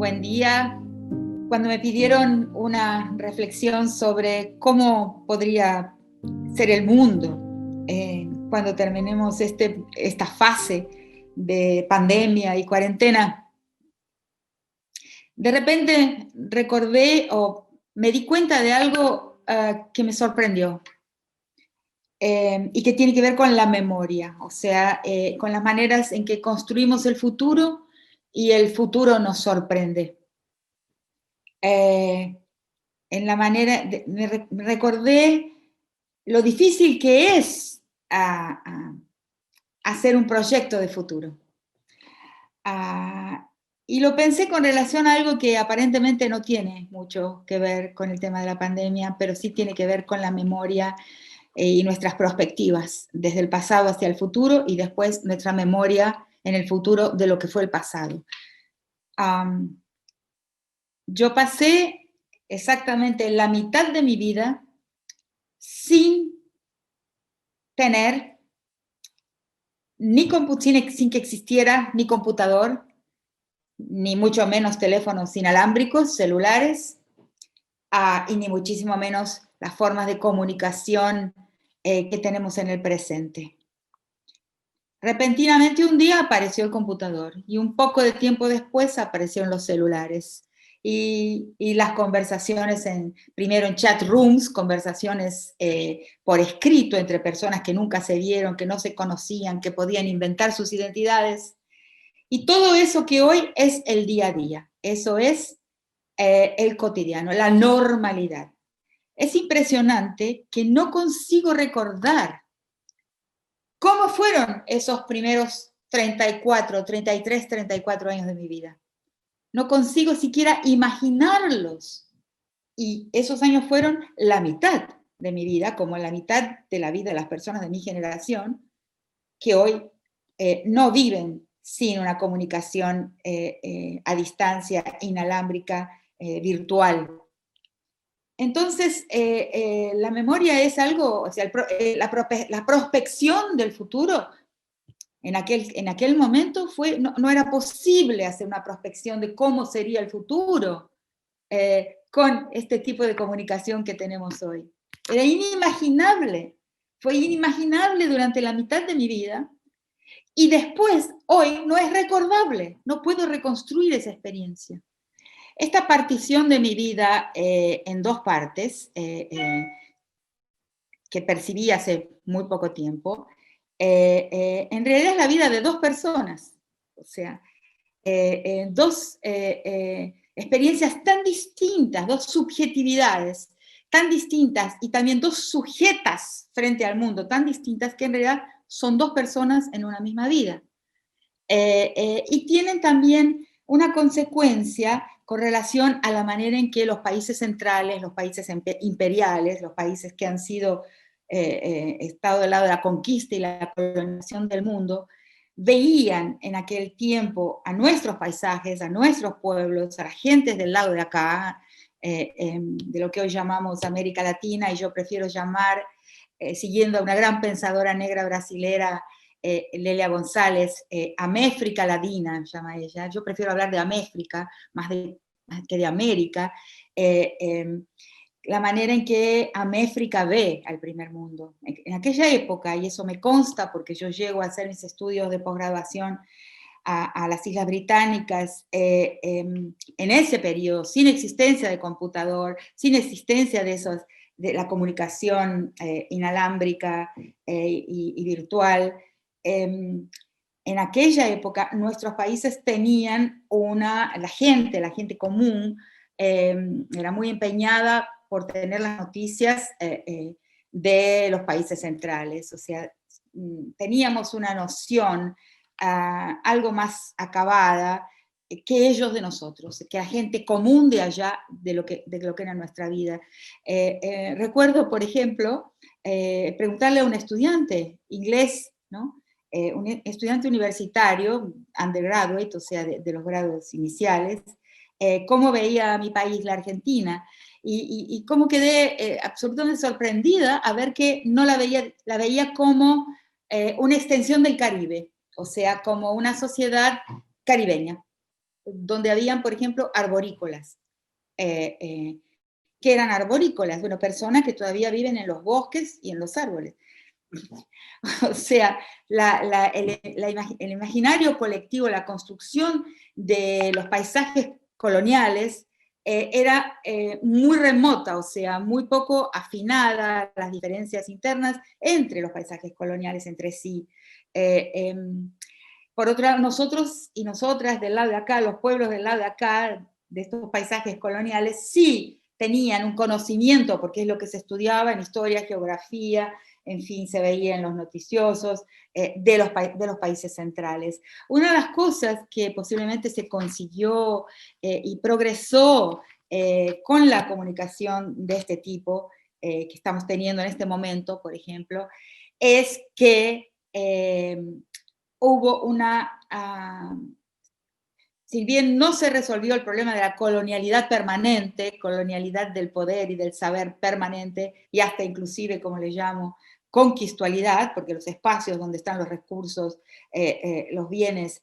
buen día. Cuando me pidieron una reflexión sobre cómo podría ser el mundo cuando terminemos esta fase de pandemia y cuarentena, de repente recordé o me di cuenta de algo que me sorprendió y que tiene que ver con la memoria, o sea, con las maneras en que construimos el futuro y el futuro nos sorprende. En la manera, me recordé lo difícil que es hacer un proyecto de futuro. Y lo pensé con relación a algo que aparentemente no tiene mucho que ver con el tema de la pandemia, pero sí tiene que ver con la memoria y nuestras perspectivas, desde el pasado hacia el futuro y después nuestra memoria en el futuro de lo que fue el pasado. Yo pasé exactamente la mitad de mi vida sin tener sin que existiera ni computador, ni mucho menos teléfonos inalámbricos, celulares, y ni muchísimo menos las formas de comunicación que tenemos en el presente. Repentinamente un día apareció el computador y un poco de tiempo después aparecieron los celulares. Y las conversaciones primero en chat rooms, conversaciones por escrito entre personas que nunca se vieron, que no se conocían, que podían inventar sus identidades. Y todo eso que hoy es el día a día, eso es el cotidiano, la normalidad. Es impresionante que no consigo recordar cómo fueron esos primeros 34 años de mi vida. No consigo siquiera imaginarlos. Y esos años fueron la mitad de mi vida, como la mitad de la vida de las personas de mi generación, que hoy no viven sin una comunicación a distancia, inalámbrica, virtual. Entonces, la memoria es algo, o sea, la prospección del futuro. En aquel momento no era posible hacer una prospección de cómo sería el futuro con este tipo de comunicación que tenemos hoy. Era inimaginable, fue inimaginable durante la mitad de mi vida y después, hoy, no es recordable, no puedo reconstruir esa experiencia. Esta partición de mi vida en dos partes, que percibí hace muy poco tiempo, en realidad es la vida de dos personas, o sea, dos experiencias tan distintas, dos subjetividades tan distintas y también dos sujetas frente al mundo tan distintas que en realidad son dos personas en una misma vida. Y tienen también una consecuencia con relación a la manera en que los países centrales, los países imperiales, los países que han sido estado del lado de la conquista y la colonización del mundo, veían en aquel tiempo a nuestros paisajes, a nuestros pueblos, a las gentes del lado de acá, de lo que hoy llamamos América Latina, y yo prefiero llamar, siguiendo a una gran pensadora negra brasilera, Lelia González, Améfrica Ladina, llama ella. Yo prefiero hablar de Améfrica más que de América. La manera en que Améfrica ve al primer mundo. En aquella época, y eso me consta porque yo llego a hacer mis estudios de posgraduación a las Islas Británicas, en ese periodo, sin existencia de computador, sin existencia de la comunicación inalámbrica y virtual, en aquella época nuestros países tenían la gente común era muy empeñada por tener las noticias de los países centrales, o sea, teníamos una noción algo más acabada que ellos de nosotros, que la gente común de allá, de lo que era nuestra vida. Recuerdo, por ejemplo, preguntarle a un estudiante inglés, ¿no? Un estudiante universitario, undergraduate, o sea, de los grados iniciales, cómo veía mi país, la Argentina, y cómo quedé absolutamente sorprendida a ver que no la veía como una extensión del Caribe, o sea, como una sociedad caribeña. donde habían, por ejemplo, arborícolas. ¿Qué eran arborícolas? Bueno, personas que todavía viven en los bosques y en los árboles. O sea, el imaginario colectivo, la construcción de los paisajes coloniales era muy remota, o sea, muy poco afinada las diferencias internas entre los paisajes coloniales entre sí. Por otro lado, nosotros y nosotras del lado de acá, los pueblos del lado de acá, de estos paisajes coloniales, sí tenían un conocimiento, porque es lo que se estudiaba en historia, geografía, en fin, se veía en los noticiosos de los países centrales. Una de las cosas que posiblemente se consiguió y progresó con la comunicación de este tipo que estamos teniendo en este momento, por ejemplo, es que hubo una, si bien no se resolvió el problema de la colonialidad permanente, colonialidad del poder y del saber permanente, y hasta inclusive, como le llamo, conquistualidad, porque los espacios donde están los recursos, los bienes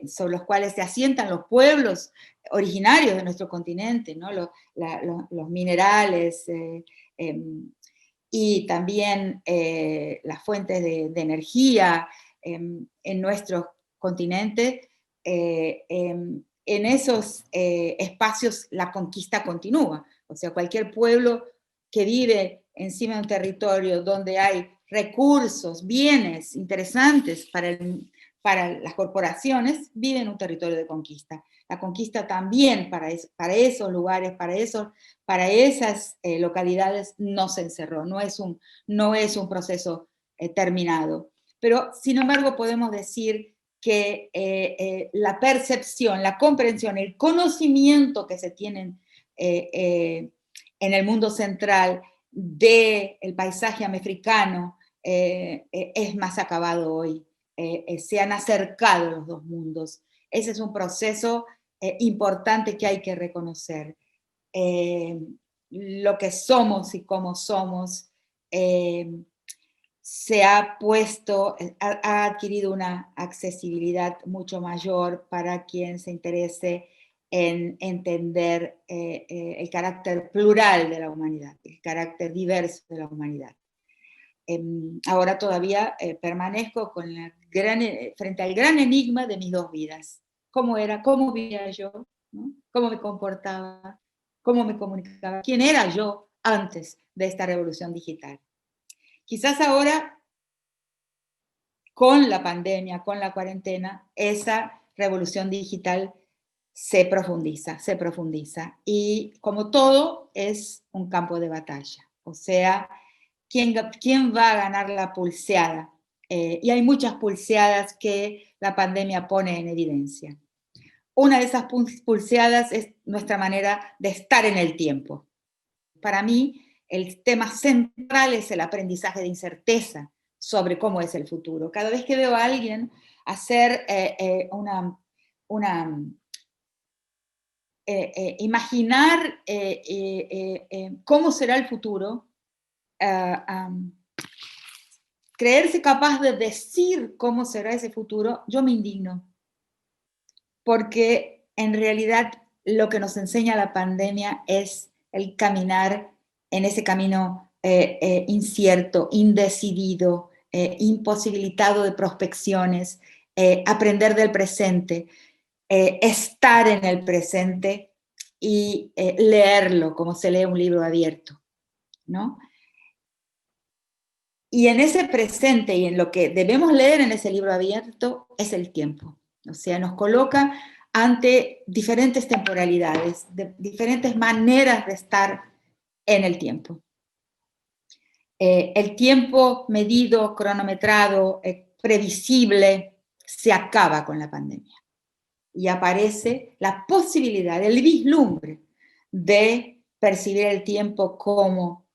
sobre los cuales se asientan los pueblos originarios de nuestro continente, ¿no? Los minerales, y también las fuentes de energía en nuestro continente, en esos espacios la conquista continúa. O sea, cualquier pueblo que vive encima de un territorio donde hay recursos, bienes interesantes para las corporaciones, vive en un territorio de conquista. La conquista también para esos lugares, para esas localidades no se encerró, no es un proceso terminado. Pero, sin embargo, podemos decir que la percepción, la comprensión, el conocimiento que se tienen en el mundo central del paisaje americano es más acabado hoy. Se han acercado los dos mundos. Ese es un proceso importante que hay que reconocer. Lo que somos y cómo somos se ha puesto, ha adquirido una accesibilidad mucho mayor para quien se interese en entender el carácter plural de la humanidad, el carácter diverso de la humanidad. Ahora todavía permanezco frente al gran enigma de mis dos vidas. ¿Cómo era? ¿Cómo vivía yo? ¿No? ¿Cómo me comportaba? ¿Cómo me comunicaba? ¿Quién era yo antes de esta revolución digital? Quizás ahora, con la pandemia, con la cuarentena, esa revolución digital se profundiza. Y como todo, es un campo de batalla. O sea, ¿quién va a ganar la pulseada? Y hay muchas pulseadas que la pandemia pone en evidencia. Una de esas pulseadas es nuestra manera de estar en el tiempo. Para mí, el tema central es el aprendizaje de incerteza sobre cómo es el futuro. Cada vez que veo a alguien hacer imaginar cómo será el futuro, creerse capaz de decir cómo será ese futuro, yo me indigno. Porque en realidad lo que nos enseña la pandemia es el caminar en ese camino incierto, indecidido, imposibilitado de prospecciones, aprender del presente, estar en el presente y leerlo como se lee un libro abierto, ¿no? Y en ese presente y en lo que debemos leer en ese libro abierto es el tiempo. O sea, nos coloca ante diferentes temporalidades, diferentes maneras de estar en el tiempo. El tiempo medido, cronometrado, previsible, se acaba con la pandemia. Y aparece la posibilidad, el vislumbre de percibir el tiempo como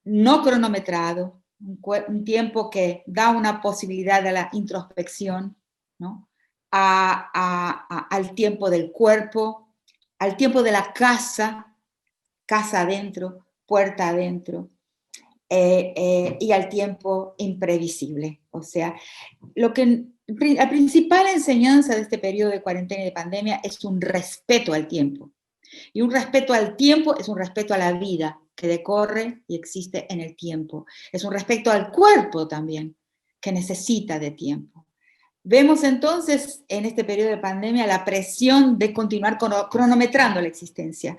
no cronometrado, un tiempo que da una posibilidad de la introspección, ¿no? Al tiempo del cuerpo, al tiempo de la casa, casa adentro, puerta adentro, y al tiempo imprevisible. O sea, la principal enseñanza de este periodo de cuarentena y de pandemia es un respeto al tiempo. Y un respeto al tiempo es un respeto a la vida que decorre y existe en el tiempo. Es un respeto al cuerpo también, que necesita de tiempo. Vemos entonces en este periodo de pandemia la presión de continuar cronometrando la existencia,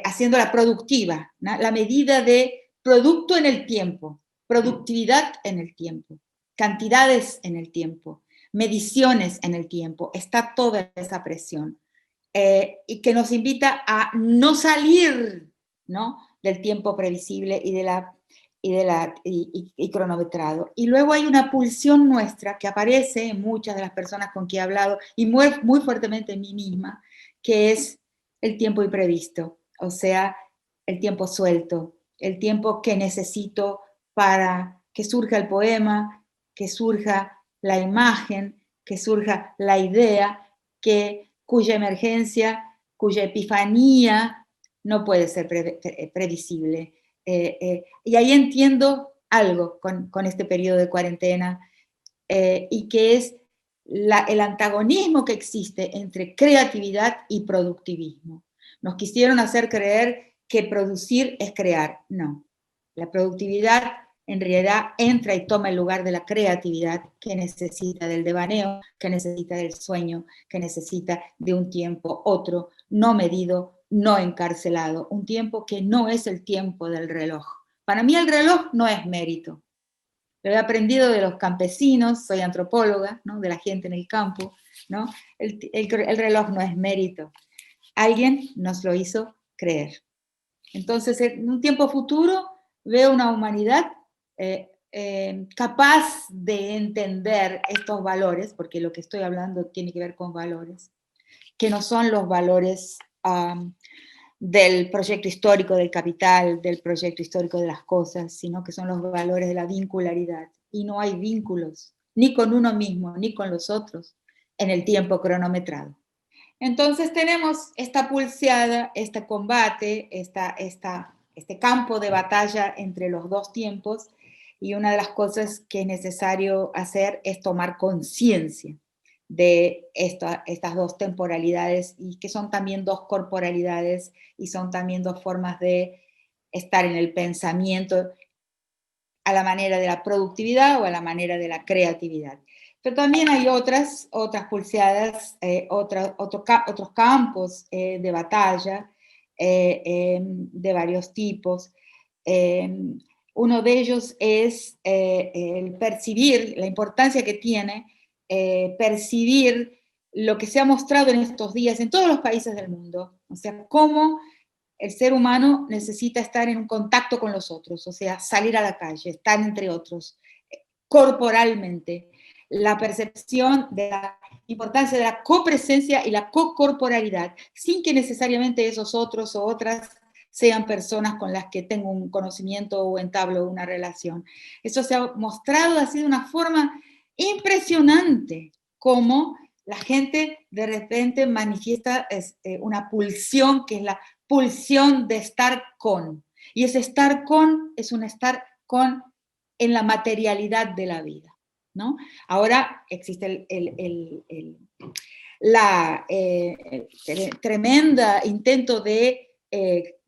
haciéndola productiva, ¿no? La medida de producto en el tiempo, productividad en el tiempo, cantidades en el tiempo, mediciones en el tiempo, está toda esa presión. Y que nos invita a no salir, ¿no?, del tiempo previsible y cronometrado. Y luego hay una pulsión nuestra que aparece en muchas de las personas con quien he hablado y muy fuertemente en mí misma, que es el tiempo imprevisto, o sea, el tiempo suelto, el tiempo que necesito para que surja el poema, que surja la imagen, que surja la idea, cuya emergencia, cuya epifanía no puede ser previsible. Y ahí entiendo algo con este periodo de cuarentena, y que es el antagonismo que existe entre creatividad y productivismo. Nos quisieron hacer creer que producir es crear. No. La productividad en realidad entra y toma el lugar de la creatividad, que necesita del devaneo, que necesita del sueño, que necesita de un tiempo otro, no medido, no encarcelado, un tiempo que no es el tiempo del reloj. Para mí el reloj no es mérito. Lo he aprendido de los campesinos, soy antropóloga, ¿no?, de la gente en el campo, ¿no? El reloj no es mérito. Alguien nos lo hizo creer. Entonces, en un tiempo futuro, veo una humanidad capaz de entender estos valores, porque lo que estoy hablando tiene que ver con valores, que no son los valores del proyecto histórico del capital, del proyecto histórico de las cosas, sino que son los valores de la vincularidad. Y no hay vínculos, ni con uno mismo, ni con los otros, en el tiempo cronometrado. Entonces tenemos esta pulseada, este combate, este campo de batalla entre los dos tiempos, y una de las cosas que es necesario hacer es tomar conciencia de estas dos temporalidades, y que son también dos corporalidades, y son también dos formas de estar en el pensamiento, a la manera de la productividad o a la manera de la creatividad. Pero también hay otras pulseadas, otros campos de batalla de varios tipos. Uno de ellos es el percibir, la importancia que tiene percibir lo que se ha mostrado en estos días en todos los países del mundo, o sea, cómo el ser humano necesita estar en un contacto con los otros, o sea, salir a la calle, estar entre otros, corporalmente. La percepción de la importancia de la copresencia y la cocorporalidad, sin que necesariamente esos otros o otras sean personas con las que tengo un conocimiento o entablo una relación. Eso se ha mostrado así de una forma impresionante, como la gente de repente manifiesta una pulsión, que es la pulsión de estar con. Y ese estar con es un estar con en la materialidad de la vida, ¿no? Ahora existe la tremenda intento de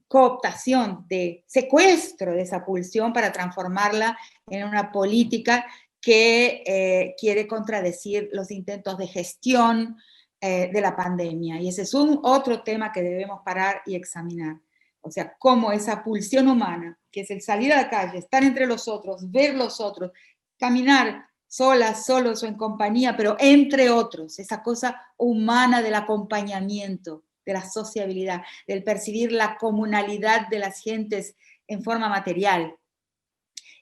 cooptación, de secuestro de esa pulsión para transformarla en una política que quiere contradecir los intentos de gestión de la pandemia. Y ese es otro tema que debemos parar y examinar. O sea, cómo esa pulsión humana, que es el salir a la calle, estar entre los otros, ver los otros, caminar solas, solos o en compañía, pero entre otros, esa cosa humana del acompañamiento, de la sociabilidad, del percibir la comunalidad de las gentes en forma material.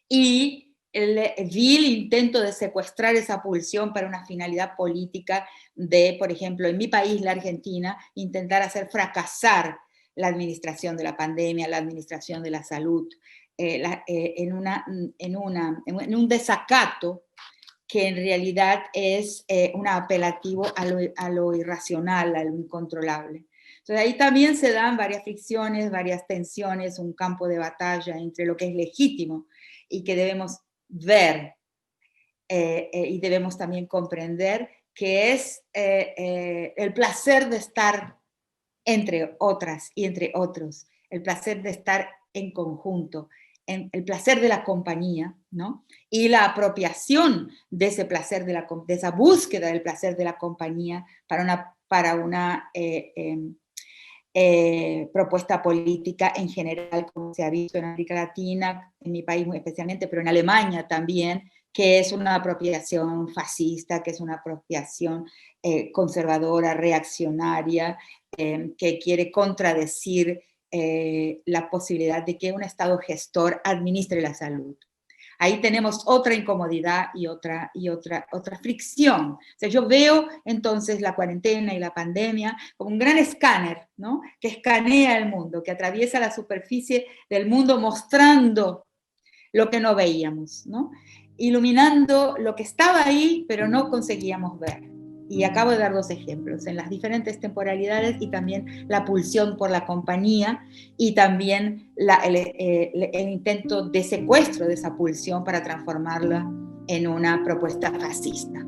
Y el vil intento de secuestrar esa pulsión para una finalidad política de, por ejemplo, en mi país, la Argentina, intentar hacer fracasar la administración de la pandemia, la administración de la salud, en un desacato que en realidad es un apelativo a lo irracional, a lo incontrolable. Entonces ahí también se dan varias fricciones, varias tensiones, un campo de batalla entre lo que es legítimo y que debemos ver y debemos también comprender, que es el placer de estar entre otras y entre otros, el placer de estar en conjunto, el placer de la compañía, ¿no? Y la apropiación de ese placer, de esa búsqueda del placer de la compañía para una propuesta política en general, como se ha visto en América Latina, en mi país muy especialmente, pero en Alemania también, que es una apropiación fascista, que es una apropiación conservadora, reaccionaria, que quiere contradecir la posibilidad de que un Estado gestor administre la salud. Ahí tenemos otra incomodidad y otra fricción. O sea, yo veo entonces la cuarentena y la pandemia como un gran escáner, ¿no? Que escanea el mundo, que atraviesa la superficie del mundo mostrando lo que no veíamos, ¿no? Iluminando lo que estaba ahí, pero no conseguíamos ver. Y acabo de dar 2 ejemplos, en las diferentes temporalidades y también la pulsión por la compañía y también el intento de secuestro de esa pulsión para transformarla en una propuesta fascista.